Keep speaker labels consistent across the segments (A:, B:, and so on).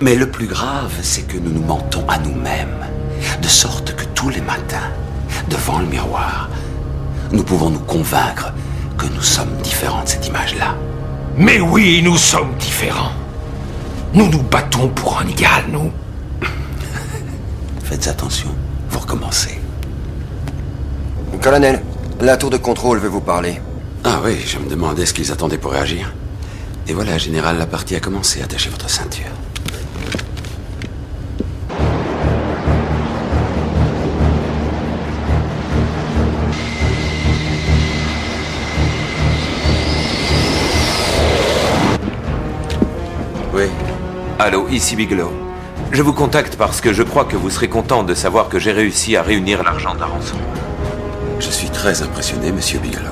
A: Mais le plus grave, c'est que nous nous mentons à nous-mêmes. De sorte que tous les matins, devant le miroir, nous pouvons nous convaincre que nous sommes différents de cette image-là.
B: Mais oui, nous sommes différents. Nous nous battons pour un idéal, nous.
A: Faites attention, vous recommencez.
C: Colonel, la tour de contrôle veut vous parler.
A: Ah oui, je me demandais ce qu'ils attendaient pour réagir. Et voilà, général, la partie a commencé. Attachez votre ceinture. Oui.
D: Allô, ici Bigelow. Je vous contacte parce que je crois que vous serez content de savoir que j'ai réussi à réunir l'argent de la rançon.
A: Je suis très impressionné, monsieur Bigelow.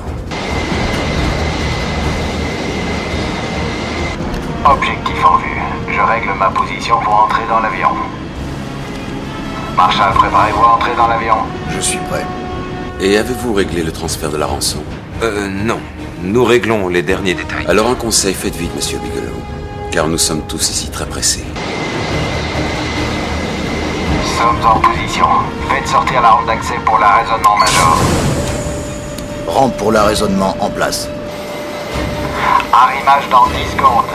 E: Objectif en vue. Je règle ma position pour entrer dans l'avion. Marshal, préparez-vous à entrer dans l'avion.
C: Je suis prêt.
A: Et avez-vous réglé le transfert de la rançon?
D: Non. Nous réglons les derniers détails.
A: Alors un conseil, faites vite, monsieur Bigelow. Car nous sommes tous ici très pressés.
E: Sommes en position. Faites sortir la rampe d'accès pour l'arraisonnement major.
F: Rampe pour l'arraisonnement en place.
E: Arrimage dans 10 secondes.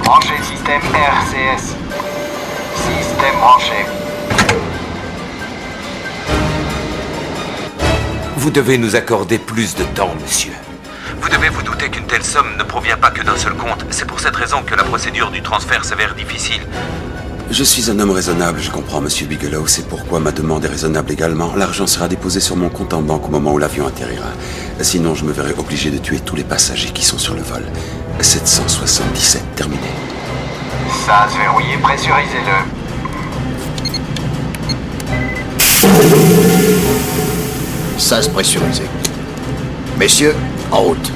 E: Branchez le système RCS. Système branché.
D: Vous devez nous accorder plus de temps, monsieur. Vous devez vous douter qu'une telle somme ne provient pas que d'un seul compte. C'est pour cette raison que la procédure du transfert s'avère difficile.
A: Je suis un homme raisonnable, je comprends, monsieur Bigelow. C'est pourquoi ma demande est raisonnable également. L'argent sera déposé sur mon compte en banque au moment où l'avion atterrira. Sinon, je me verrai obligé de tuer tous les passagers qui sont sur le vol. 777, terminé.
E: Ça se verrouillé, pressurisez-le.
F: SAS pressurisé. Messieurs, en route.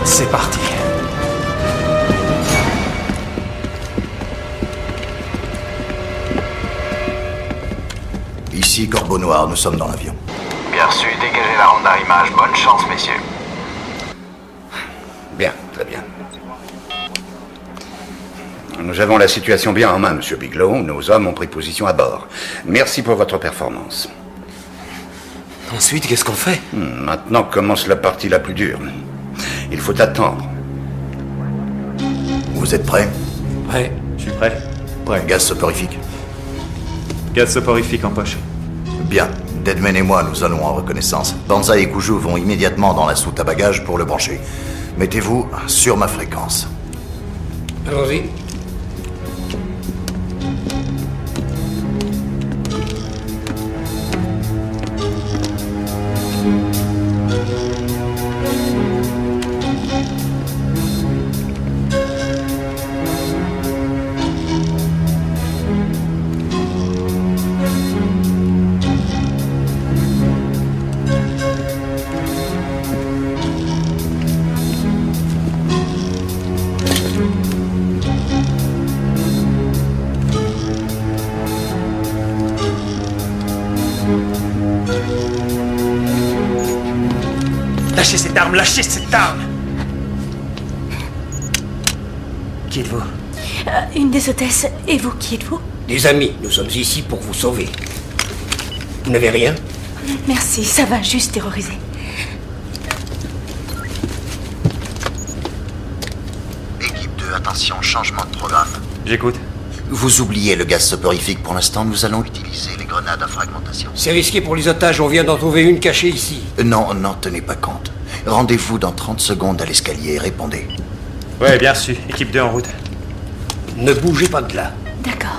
B: C'est parti.
F: Ici, Corbeau Noir, nous sommes dans l'avion.
E: Bien reçu, dégagez la rampe d'arrimage. Bonne chance, messieurs.
G: Bien, très bien. Nous avons la situation bien en main, monsieur Bigelow. Nos hommes ont pris position à bord. Merci pour votre performance.
D: Ensuite, qu'est-ce qu'on fait?
G: Maintenant commence la partie la plus dure. Il faut attendre.
F: Vous êtes prêts?
H: Ouais, je suis prêt.
F: Gaz soporifique.
H: Gaz soporifique en poche.
F: Bien. Deadman et moi, nous allons en reconnaissance. Banzai et Kuju vont immédiatement dans la soute à bagages pour le brancher. Mettez-vous sur ma fréquence.
B: Allons-y. Lâchez cette arme, lâchez cette arme! Qui êtes-vous?
I: Une des hôtesses. Et vous, qui êtes-vous?
B: Des amis, nous sommes ici pour vous sauver. Vous n'avez rien?
I: Merci, ça va, juste terroriser.
F: Équipe 2, attention, changement de programme.
H: J'écoute.
F: Vous oubliez le gaz soporifique pour l'instant, nous allons utiliser les grenades à fragmentation.
B: C'est risqué pour les otages, on vient d'en trouver une cachée ici.
F: Non, n'en tenez pas compte. Rendez-vous dans 30 secondes à l'escalier et répondez.
H: Ouais, bien reçu. Équipe 2 en route.
J: Ne bougez pas de là.
I: D'accord.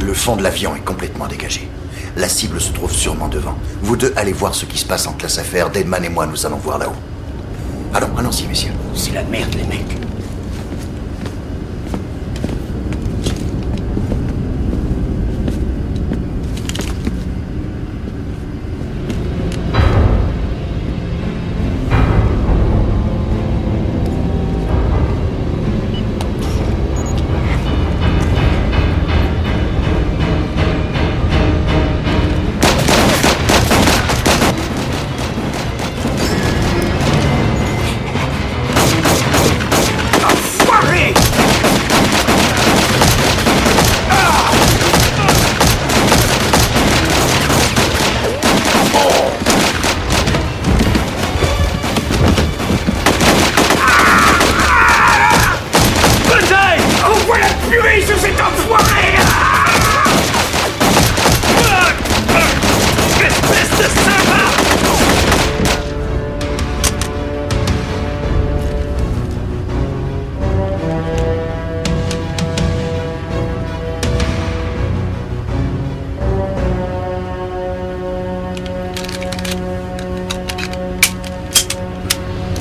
F: Le fond de l'avion est complètement dégagé. La cible se trouve sûrement devant. Vous deux allez voir ce qui se passe en classe affaires. Deadman et moi, nous allons voir là-haut. Allons-y, messieurs.
J: C'est la merde, les mecs.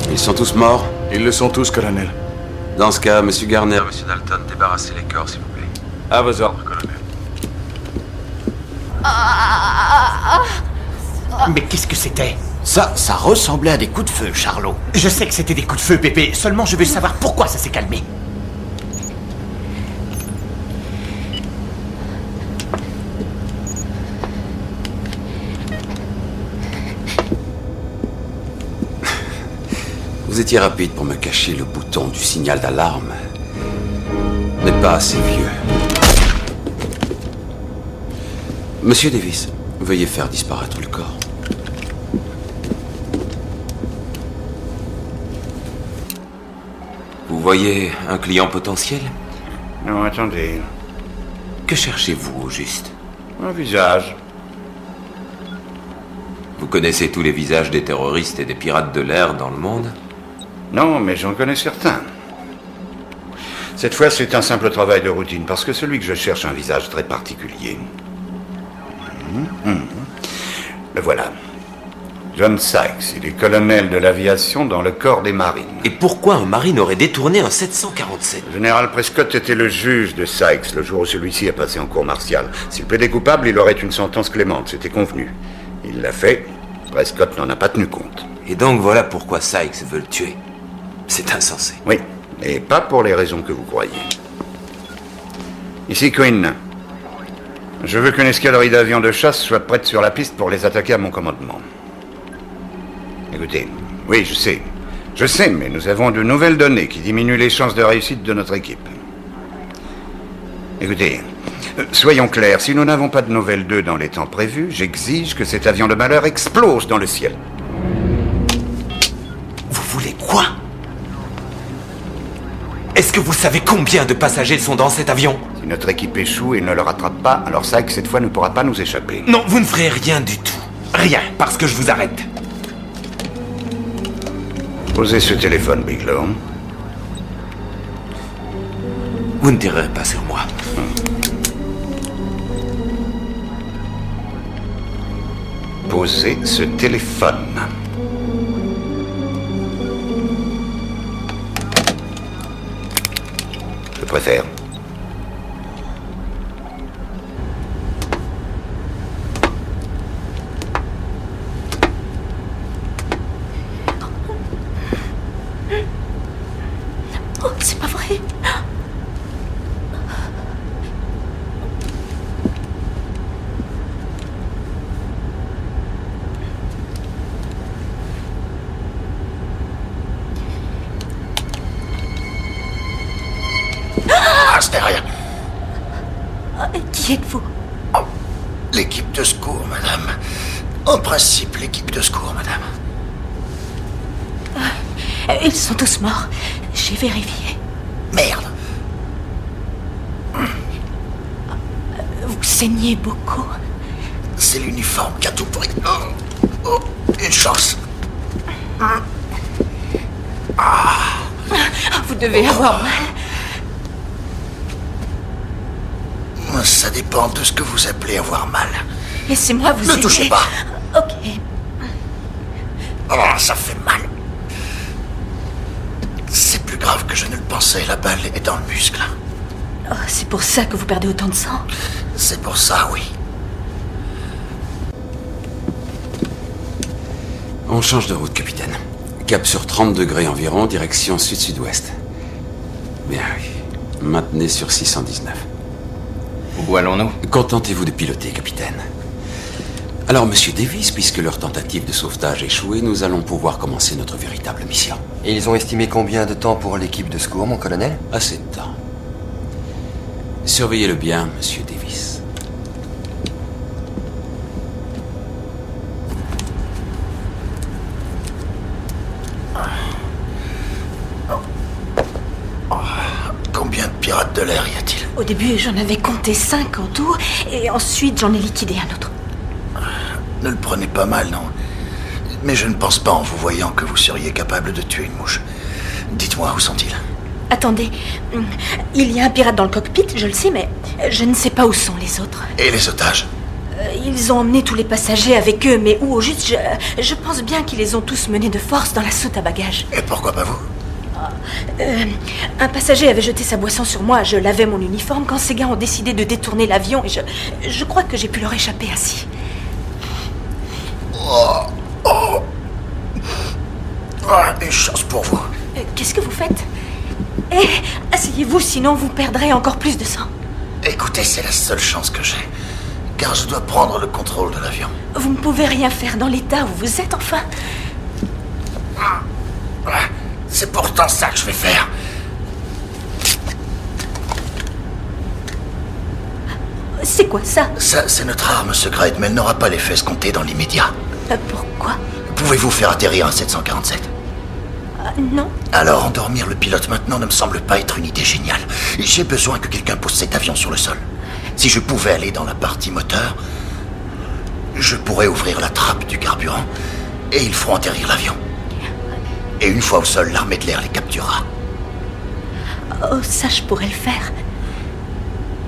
A: Ils sont tous morts?
K: Ils le sont tous, colonel.
A: Dans ce cas, Monsieur Garner, Monsieur Dalton, débarrassez les corps, s'il vous plaît.
K: À vos ordres, colonel.
J: Mais qu'est-ce que c'était?
L: Ça ressemblait à des coups de feu, Charlot.
J: Je sais que c'était des coups de feu, Pépé. Seulement, je veux savoir pourquoi ça s'est calmé.
A: Vous étiez rapide pour me cacher le bouton du signal d'alarme. Vous n'êtes pas assez vieux. Monsieur Davis, veuillez faire disparaître le corps.
D: Vous voyez un client potentiel?
G: Non, attendez.
D: Que cherchez-vous au juste?
G: Un visage.
D: Vous connaissez tous les visages des terroristes et des pirates de l'air dans le monde?
G: Non, mais j'en connais certains. Cette fois, c'est un simple travail de routine, parce que celui que je cherche a un visage très particulier. Le voilà. John Sykes, il est colonel de l'aviation dans le corps des marines.
D: Et pourquoi un marine aurait détourné un 747?
G: Le général Prescott était le juge de Sykes le jour où celui-ci est passé en cour martiale. S'il plaidait coupable, il aurait une sentence clémente, c'était convenu. Il l'a fait, Prescott n'en a pas tenu compte.
D: Et donc voilà pourquoi Sykes veut le tuer. C'est insensé.
G: Oui, et pas pour les raisons que vous croyez. Ici Quinn. Je veux qu'une escadrille d'avions de chasse soit prête sur la piste pour les attaquer à mon commandement. Écoutez, oui, je sais, mais nous avons de nouvelles données qui diminuent les chances de réussite de notre équipe. Écoutez, soyons clairs, si nous n'avons pas de nouvelles d'eux dans les temps prévus, j'exige que cet avion de malheur explose dans le ciel.
D: Vous voulez quoi? Est-ce que vous savez combien de passagers sont dans cet avion?
G: Si notre équipe échoue et ne le rattrape pas, alors Sykes, cette fois, ne pourra pas nous échapper.
D: Non, vous ne ferez rien du tout. Rien, parce que je vous arrête.
G: Posez ce téléphone, Bigelow.
D: Vous ne tirerez pas sur moi.
G: Posez ce téléphone. Je préfère.
I: Oh, c'est pas vrai.
L: Ah, c'était rien.
I: Qui êtes-vous?
L: L'équipe de secours, madame. En principe, l'équipe de secours, madame.
I: Ils sont tous morts. J'ai vérifié.
L: Merde.
I: saignez beaucoup.
L: C'est l'uniforme qui a tout pris. Une chance.
I: Vous devez avoir mal.
L: Ça dépend de ce que vous appelez avoir mal.
I: Laissez-moi vous aider.
L: Ne touchez pas.
I: Ok.
L: Oh, ça fait mal. C'est plus grave que je ne le pensais. La balle est dans le muscle.
I: Oh, c'est pour ça que vous perdez autant de sang?
L: C'est pour ça, oui.
A: On change de route, capitaine. Cap sur 30 degrés environ, direction sud-sud-ouest. Bien oui. Maintenez sur 619.
M: Où allons-nous?
A: Contentez-vous de piloter, capitaine. Alors, monsieur Davis, puisque leur tentative de sauvetage a échoué, nous allons pouvoir commencer notre véritable mission.
C: Et ils ont estimé combien de temps pour l'équipe de secours, mon colonel?
A: Assez de temps. Surveillez-le bien, monsieur Davis.
L: Combien de pirates de l'air y a-t-il?
I: Au début, j'en avais compté 5 en tout, et ensuite j'en ai liquidé un autre.
L: Ne le prenez pas mal, non? Mais je ne pense pas en vous voyant que vous seriez capable de tuer une mouche. Dites-moi, où sont-ils?
I: Attendez, il y a un pirate dans le cockpit, je le sais, mais je ne sais pas où sont les autres.
L: Et les otages?
I: Ils ont emmené tous les passagers avec eux, mais où au juste, je pense bien qu'ils les ont tous menés de force dans la soute à bagages.
L: Et pourquoi pas vous?
I: Un passager avait jeté sa boisson sur moi, je lavais mon uniforme quand ces gars ont décidé de détourner l'avion et je crois que j'ai pu leur échapper ainsi.
L: Une chance pour vous.
I: Qu'est-ce que vous faites? Asseyez-vous, sinon vous perdrez encore plus de sang.
L: Écoutez, c'est la seule chance que j'ai. Car je dois prendre le contrôle de l'avion.
I: Vous ne pouvez rien faire dans l'état où vous êtes, enfin.
L: C'est pourtant ça que je vais faire.
I: C'est quoi ça?
L: Ça, c'est notre arme secrète, mais elle n'aura pas l'effet escompté dans l'immédiat.
I: Pourquoi?
L: Pouvez-vous faire atterrir un 747?
I: Non.
L: Alors, endormir le pilote maintenant ne me semble pas être une idée géniale. J'ai besoin que quelqu'un pose cet avion sur le sol. Si je pouvais aller dans la partie moteur, je pourrais ouvrir la trappe du carburant et ils feront atterrir l'avion. Et une fois au sol, l'armée de l'air les capturera.
I: Oh, ça, je pourrais le faire.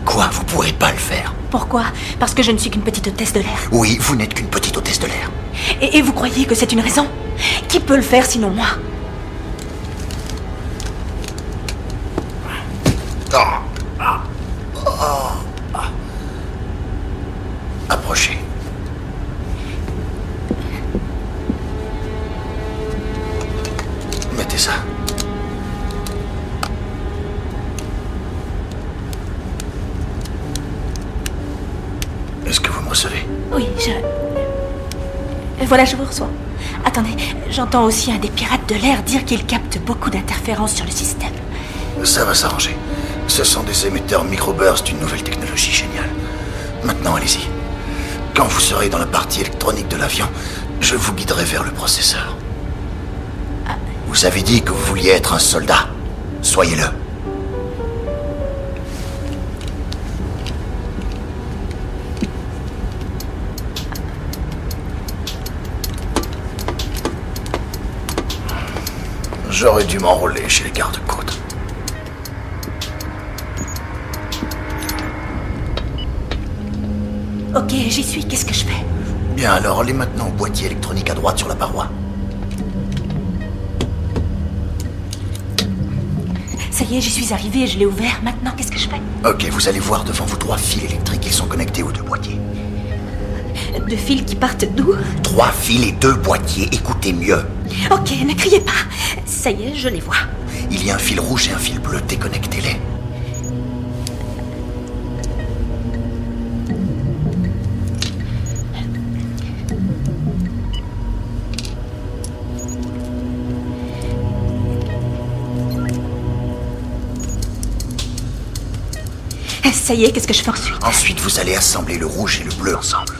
L: Quoi? Vous pourrez pas le faire?
I: Pourquoi? Parce que je ne suis qu'une petite hôtesse de l'air.
L: Oui, vous n'êtes qu'une petite hôtesse de l'air.
I: Et vous croyez que c'est une raison? Qui peut le faire sinon moi?
L: Approchez. Mettez ça. Est-ce que vous me recevez?
I: Oui, Voilà, je vous reçois. Attendez, j'entends aussi un des pirates de l'air dire qu'il capte beaucoup d'interférences sur le système.
L: Ça va s'arranger. Ce sont des émetteurs microburst d'une nouvelle technologie géniale. Maintenant, allez-y. Quand vous serez dans la partie électronique de l'avion, je vous guiderai vers le processeur. Vous avez dit que vous vouliez être un soldat. Soyez-le. J'aurais dû m'enrôler chez les gardes-côtes.
I: Ok, j'y suis, qu'est-ce que je fais?
L: Bien, alors allez maintenant au boîtier électronique à droite sur la paroi.
I: Ça y est, j'y suis arrivée, je l'ai ouvert. Maintenant, qu'est-ce que je fais?
L: Ok, vous allez voir devant vous 3 fils électriques. Ils sont connectés aux 2 boîtiers.
I: 2 fils qui partent d'où?
L: 3 fils et 2 boîtiers. Écoutez mieux.
I: Ok, ne criez pas. Ça y est, je les vois.
L: Il y a un fil rouge et un fil bleu. Déconnectez-les.
I: Ça y est, qu'est-ce que je fais ensuite?
L: Ensuite, vous allez assembler le rouge et le bleu ensemble.